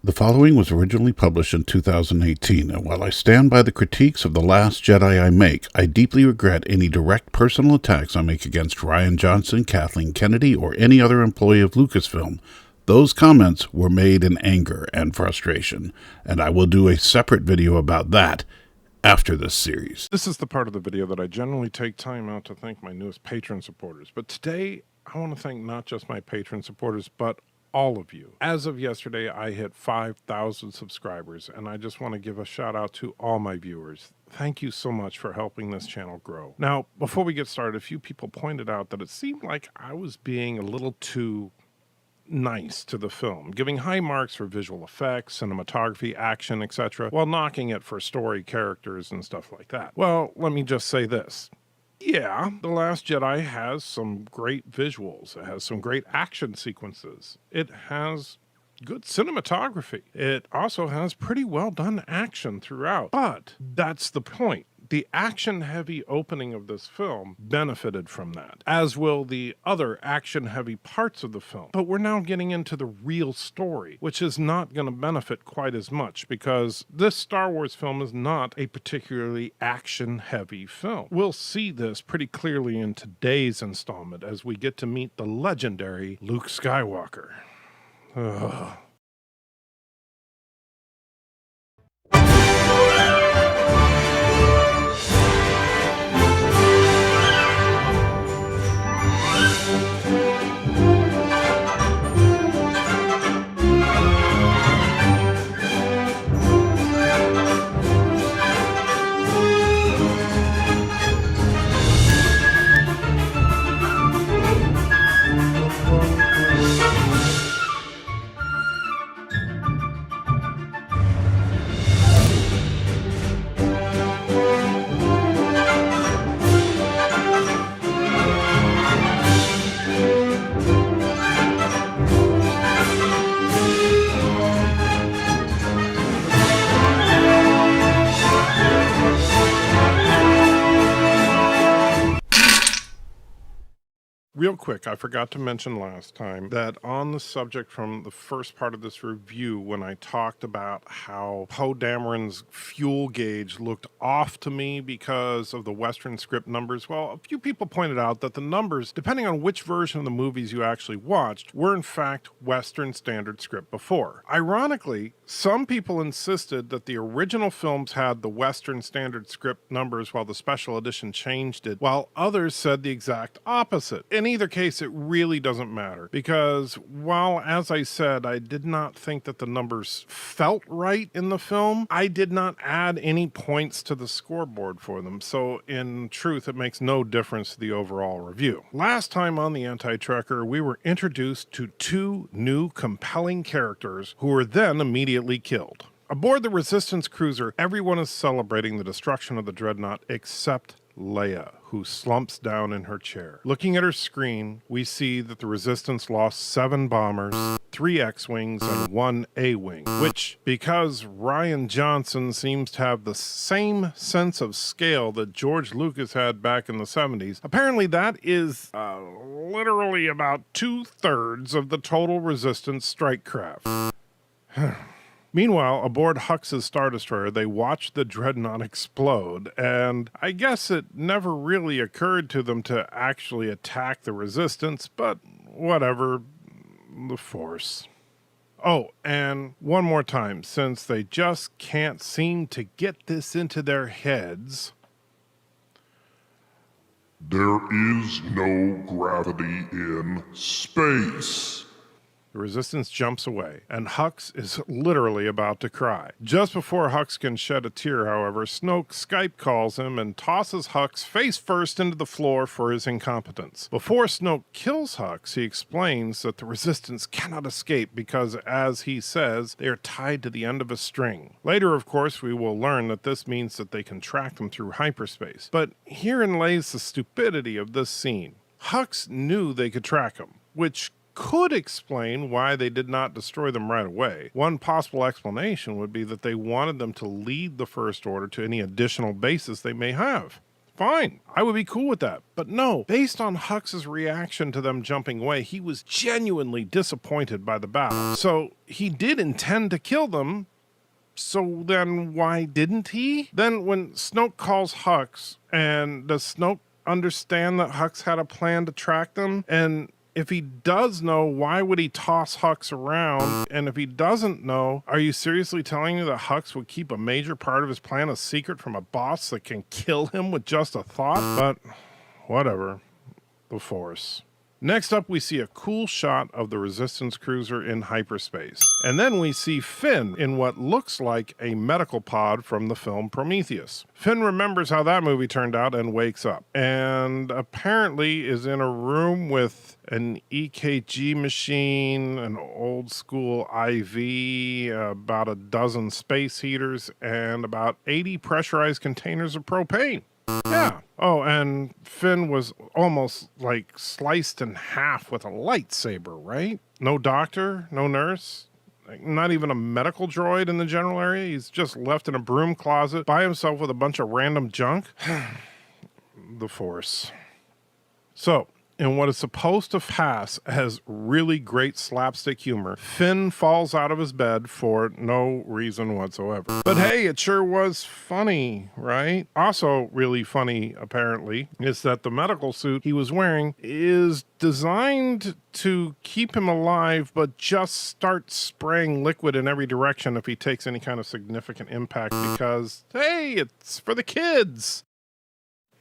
The following was originally published in 2018, and while I stand by the critiques of The Last Jedi I make, I deeply regret any direct personal attacks I make against Rian Johnson, Kathleen Kennedy, or any other employee of Lucasfilm. Those comments were made in anger and frustration, and I will do a separate video about that after this series. This is the part of the video that I generally take time out to thank my newest patron supporters, but today I want to thank not just my patron supporters, but all of you. As of yesterday, I hit 5,000 subscribers, and I just want to give a shout out to all my viewers. Thank you so much for helping this channel grow. Now, before we get started, a few people pointed out that it seemed like I was being a little too nice to the film, giving high marks for visual effects, cinematography, action, etc., while knocking it for story, characters, and stuff like that. Well, let me just say this. Yeah, The Last Jedi has some great visuals. It has some great action sequences. It has good cinematography. It also has pretty well done action throughout. But that's the point. The action-heavy opening of this film benefited from that, as will the other action-heavy parts of the film. But we're now getting into the real story, which is not going to benefit quite as much, because this Star Wars film is not a particularly action-heavy film. We'll see this pretty clearly in today's installment as we get to meet the legendary Luke Skywalker. Ugh. Real quick, I forgot to mention last time that on the subject from the first part of this review, when I talked about how Poe Dameron's fuel gauge looked off to me because of the Western script numbers, well, a few people pointed out that the numbers, depending on which version of the movies you actually watched, were in fact Western standard script before. Ironically, some people insisted that the original films had the Western standard script numbers while the special edition changed it, while others said the exact opposite. In either case, it really doesn't matter, because while, as I said, I did not think that the numbers felt right in the film, I did not add any points to the scoreboard for them, so in truth, it makes no difference to the overall review. Last time on the Anti-Trekker, we were introduced to two new compelling characters who were then immediately killed. Aboard the Resistance cruiser, everyone is celebrating the destruction of the Dreadnought except Leia, who slumps down in her chair. Looking at her screen, we see that the Resistance lost 7 bombers, 3 X-Wings, and 1 A-Wing, which, because Rian Johnson seems to have the same sense of scale that George Lucas had back in the 70s, apparently that is literally about 2/3 of the total Resistance strike craft. Meanwhile, aboard Hux's Star Destroyer, they watch the Dreadnought explode, and I guess it never really occurred to them to actually attack the Resistance, but whatever, the Force. Oh, and one more time, since they just can't seem to get this into their heads, there is no gravity in space. the Resistance jumps away, and Hux is literally about to cry. Just before Hux can shed a tear, however, Snoke Skype calls him and tosses Hux face first into the floor for his incompetence. Before Snoke kills Hux, he explains that the Resistance cannot escape because, as he says, they are tied to the end of a string. Later, of course, we will learn that this means that they can track them through hyperspace. But herein lays the stupidity of this scene. Hux knew they could track him, which could explain why they did not destroy them right away. One possible explanation would be that they wanted them to lead the First Order to any additional bases they may have. fine. I would be cool with that. But no, based on Hux's reaction to them jumping away, he was genuinely disappointed by the battle. So he did intend to kill them. So then why didn't he? Then when Snoke calls Hux, and does Snoke understand that Hux had a plan to track them? And if he does know, why would he toss Hux around? And if he doesn't know, are you seriously telling me that Hux would keep a major part of his plan a secret from a boss that can kill him with just a thought? But whatever. The Force. Next up, we see a cool shot of the Resistance cruiser in hyperspace. And then we see Finn in what looks like a medical pod from the film Prometheus. Finn remembers how that movie turned out and wakes up. And apparently is in a room with an EKG machine, an old school IV, about a dozen space heaters, and about 80 pressurized containers of propane. Yeah. Oh, and Finn was almost like sliced in half with a lightsaber, right? No doctor, no nurse, not even a medical droid in the general area. He's just left in a broom closet by himself with a bunch of random junk. The Force. So, in what is supposed to pass as really great slapstick humor, Finn falls out of his bed for no reason whatsoever. But hey, it sure was funny, right? Also really funny, apparently, is that the medical suit he was wearing is designed to keep him alive, but just start spraying liquid in every direction if he takes any kind of significant impact because, hey, it's for the kids.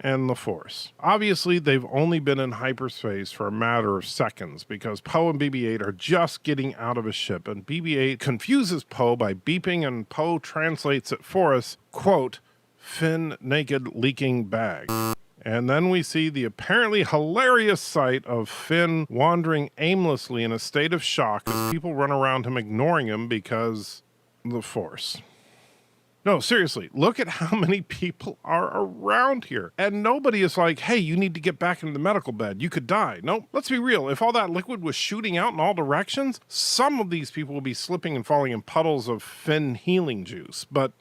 And the Force. Obviously, they've only been in hyperspace for a matter of seconds because Poe and BB-8 are just getting out of a ship, and BB-8 confuses Poe by beeping, and Poe translates it for us, quote, Finn naked leaking bag. And then we see the apparently hilarious sight of Finn wandering aimlessly in a state of shock as people run around him ignoring him because the Force. No, seriously, look at how many people are around here. And nobody is like, hey, you need to get back into the medical bed. You could die. No, let's be real. If all that liquid was shooting out in all directions, some of these people will be slipping and falling in puddles of Finn healing juice. But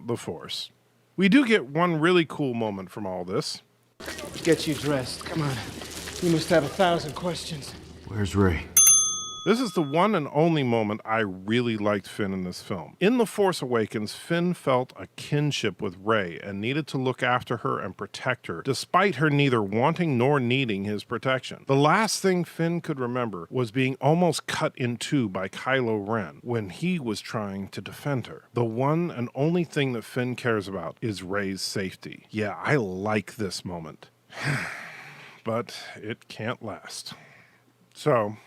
the Force. We do get one really cool moment from all this. Get you dressed. Come on. You must have 1,000 questions. Where's Rey? This is the one and only moment I really liked Finn in this film. In The Force Awakens, Finn felt a kinship with Rey and needed to look after her and protect her, despite her neither wanting nor needing his protection. The last thing Finn could remember was being almost cut in two by Kylo Ren when he was trying to defend her. The one and only thing that Finn cares about is Rey's safety. Yeah, I like this moment. But it can't last. So,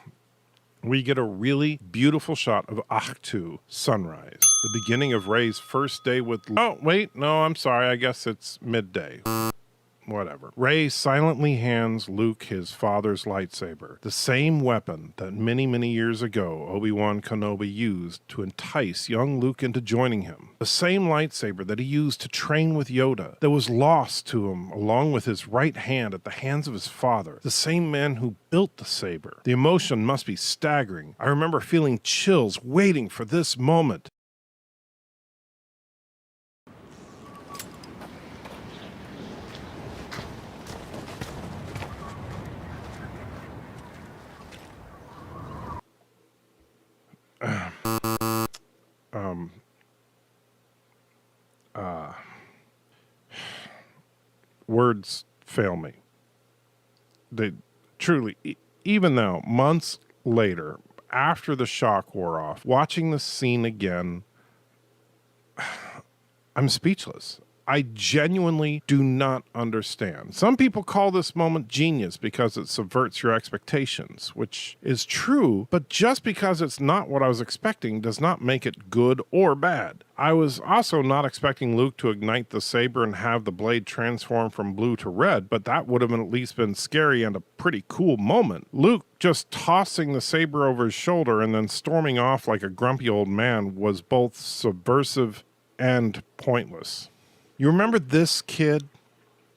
we get a really beautiful shot of Ahch-To sunrise, the beginning of Rey's first day with... Oh, wait, no, I'm sorry, I guess it's midday. Whatever. Rey silently hands Luke his father's lightsaber, the same weapon that many, many years ago Obi-Wan Kenobi used to entice young Luke into joining him. The same lightsaber that he used to train with Yoda, that was lost to him along with his right hand at the hands of his father. The same man who built the saber. The emotion must be staggering. I remember feeling chills waiting for this moment. Words fail me. They truly, even though months later, after the shock wore off, watching the scene again, I'm speechless. I genuinely do not understand. Some people call this moment genius because it subverts your expectations, which is true, but just because it's not what I was expecting does not make it good or bad. I was also not expecting Luke to ignite the saber and have the blade transform from blue to red, but that would have at least been scary and a pretty cool moment. Luke just tossing the saber over his shoulder and then storming off like a grumpy old man was both subversive and pointless. You remember this kid?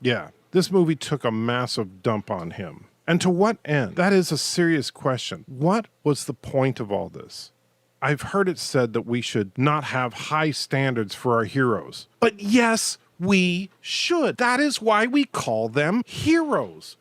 Yeah, this movie took a massive dump on him. And to what end? That is a serious question. What was the point of all this? I've heard it said that we should not have high standards for our heroes. But yes, We should. That is why we call them heroes.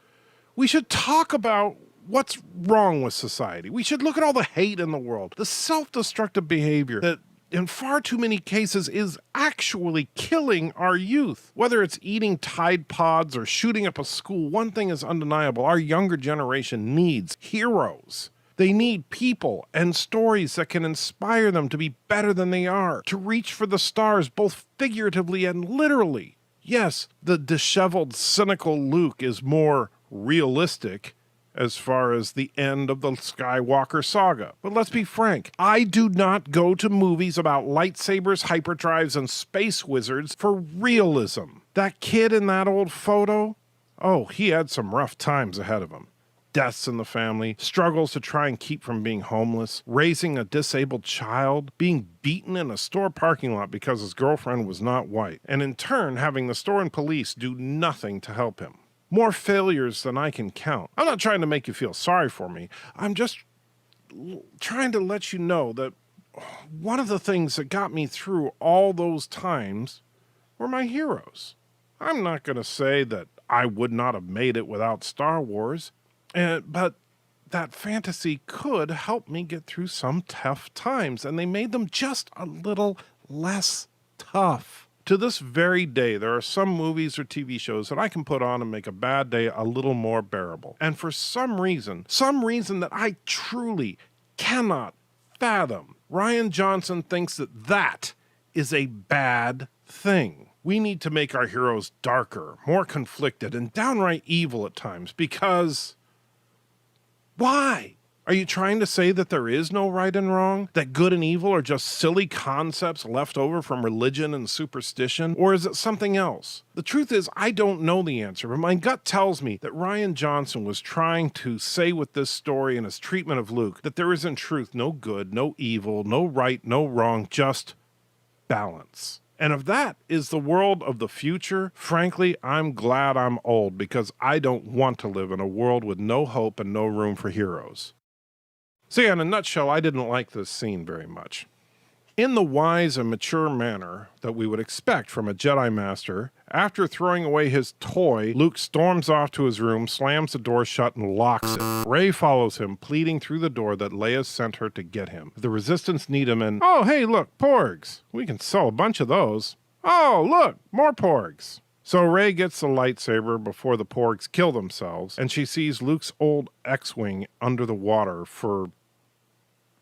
We should talk about what's wrong with society. We should look at all the hate in the world, the self-destructive behavior that in far too many cases is actually killing our youth. Whether it's eating Tide Pods or shooting up a school, one thing is undeniable. Our younger generation needs heroes. They need people and stories that can inspire them to be better than they are, to reach for the stars, both figuratively and literally. Yes, the disheveled, cynical Luke is more realistic as far as the end of the Skywalker saga. But let's be frank, I do not go to movies about lightsabers, hyperdrives, and space wizards for realism. That kid in that old photo, oh, he had some rough times ahead of him. Deaths in the family, struggles to try and keep from being homeless, raising a disabled child, being beaten in a store parking lot because his girlfriend was not white, and in turn having the store and police do nothing to help him. More failures than I can count. I'm not trying to make you feel sorry for me. I'm just trying to let you know that one of the things that got me through all those times were my heroes. I'm not going to say that I would not have made it without Star Wars, but that fantasy could help me get through some tough times, and they made them just a little less tough. To this very day, there are some movies or TV shows that I can put on and make a bad day a little more bearable. And for some reason that I truly cannot fathom, Rian Johnson thinks that is a bad thing. We need to make our heroes darker, more conflicted, and downright evil at times because... why? Are you trying to say that there is no right and wrong? That good and evil are just silly concepts left over from religion and superstition? Or is it something else? The truth is, I don't know the answer, but my gut tells me that Rian Johnson was trying to say with this story and his treatment of Luke that there is in truth no good, no evil, no right, no wrong, just balance. And if that is the world of the future, frankly, I'm glad I'm old because I don't want to live in a world with no hope and no room for heroes. So yeah, in a nutshell, I didn't like this scene very much. In the wise and mature manner that we would expect from a Jedi Master, after throwing away his toy, Luke storms off to his room, slams the door shut, and locks it. Rey follows him, pleading through the door that Leia sent her to get him. The Resistance need him, and oh, hey, look, porgs. We can sell a bunch of those. Oh, look, more porgs. So Rey gets the lightsaber before the porgs kill themselves, and she sees Luke's old X-Wing under the water for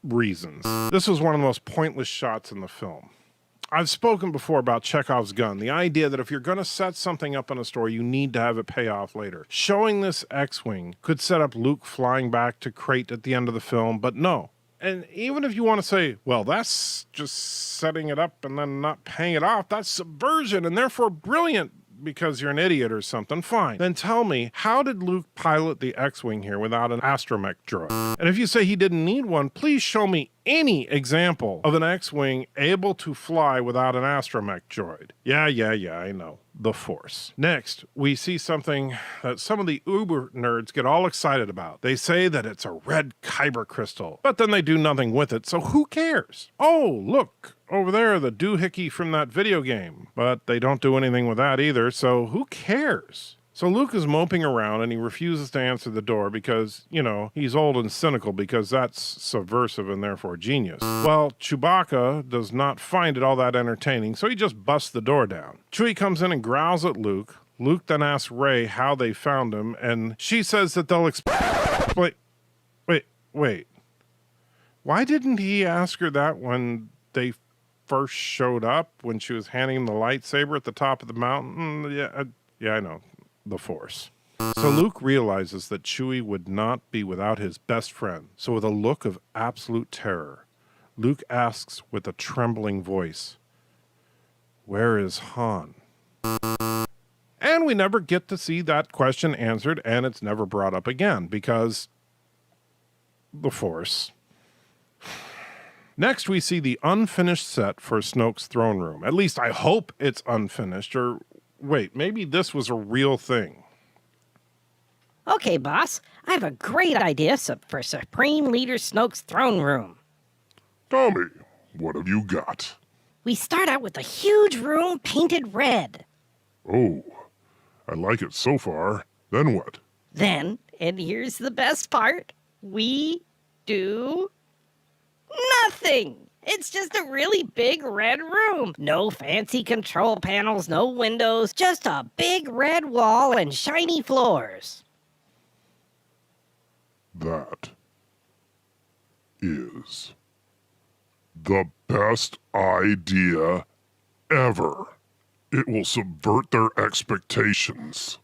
reasons. This was one of the most pointless shots in the film. I've spoken before about Chekhov's gun, the idea that if you're going to set something up in a story, you need to have it pay off later. Showing this X-Wing could set up Luke flying back to Crate at the end of the film, but no. And even if you want to say, well, that's just setting it up and then not paying it off, that's subversion and therefore brilliant because you're an idiot or something, fine. Then tell me, how did Luke pilot the X-Wing here without an astromech droid? And if you say he didn't need one, please show me any example of an X-Wing able to fly without an astromech droid. Yeah, I know. The Force. Next, we see something that some of the uber nerds get all excited about. They say that it's a red kyber crystal, but then they do nothing with it, so who cares? Oh, look, over there, the doohickey from that video game. But they don't do anything with that either, so who cares? So Luke is moping around and he refuses to answer the door because, you know, he's old and cynical because that's subversive and therefore genius. Well, Chewbacca does not find it all that entertaining, so he just busts the door down. Chewie comes in and growls at Luke. Luke then asks Rey how they found him, and she says that they'll Wait. Why didn't he ask her that when they first showed up, when she was handing him the lightsaber at the top of the mountain? Yeah, I know. The Force. So Luke realizes that Chewie would not be without his best friend. So with a look of absolute terror, Luke asks with a trembling voice, "Where is Han?" And we never get to see that question answered, and it's never brought up again because the Force. Next, we see the unfinished set for Snoke's throne room. At least I hope it's unfinished, or wait, maybe this was a real thing. Okay, boss. I have a great idea for Supreme Leader Snoke's throne room. Tell me, what have you got? We start out with a huge room painted red. Oh, I like it so far. Then what? Then, and here's the best part, we do nothing. It's just a really big red room. No fancy control panels, no windows, just a big red wall and shiny floors. That is the best idea ever. It will subvert their expectations.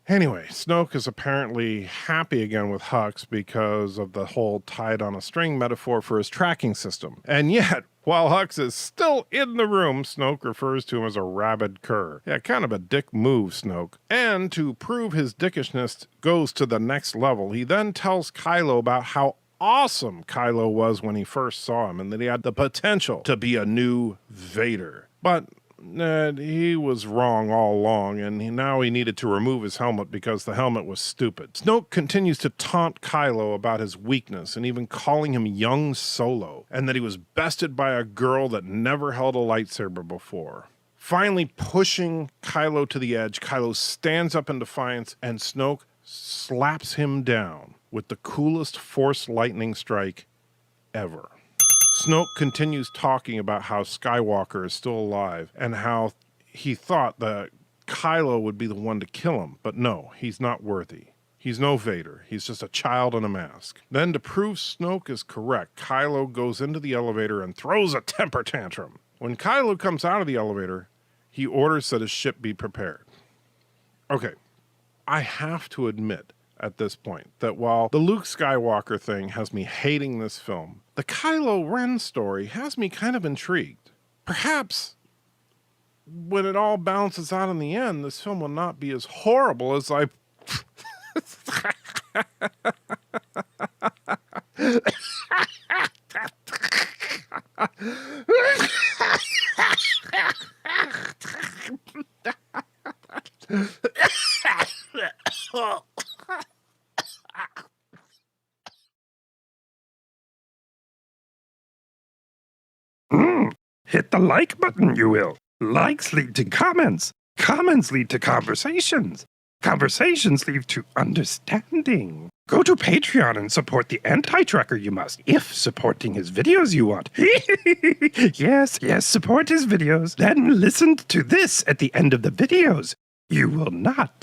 Anyway, Snoke is apparently happy again with Hux because of the whole tied on a string metaphor for his tracking system. And yet, while Hux is still in the room, Snoke refers to him as a rabid cur. Yeah, kind of a dick move, Snoke. And to prove his dickishness goes to the next level, he then tells Kylo about how awesome Kylo was when he first saw him and that he had the potential to be a new Vader. But he was wrong all along, and now he needed to remove his helmet because the helmet was stupid. Snoke continues to taunt Kylo about his weakness and even calling him young Solo, and that he was bested by a girl that never held a lightsaber before. Finally pushing Kylo to the edge, Kylo stands up in defiance, and Snoke slaps him down with the coolest Force lightning strike ever. Snoke continues talking about how Skywalker is still alive and how he thought that Kylo would be the one to kill him, but no, he's not worthy. He's no Vader. He's just a child in a mask. Then to prove Snoke is correct, Kylo goes into the elevator and throws a temper tantrum. When Kylo comes out of the elevator, he orders that his ship be prepared. Okay, I have to admit at this point that while the Luke Skywalker thing has me hating this film, the Kylo Ren story has me kind of intrigued. Perhaps when it all balances out in the end, this film will not be as horrible as I... Hit the like button, you will. Likes lead to comments. Comments lead to conversations. Conversations lead to understanding. Go to Patreon and support the anti-trucker you must, if supporting his videos you want. Yes, support his videos. Then listen to this at the end of the videos. You will not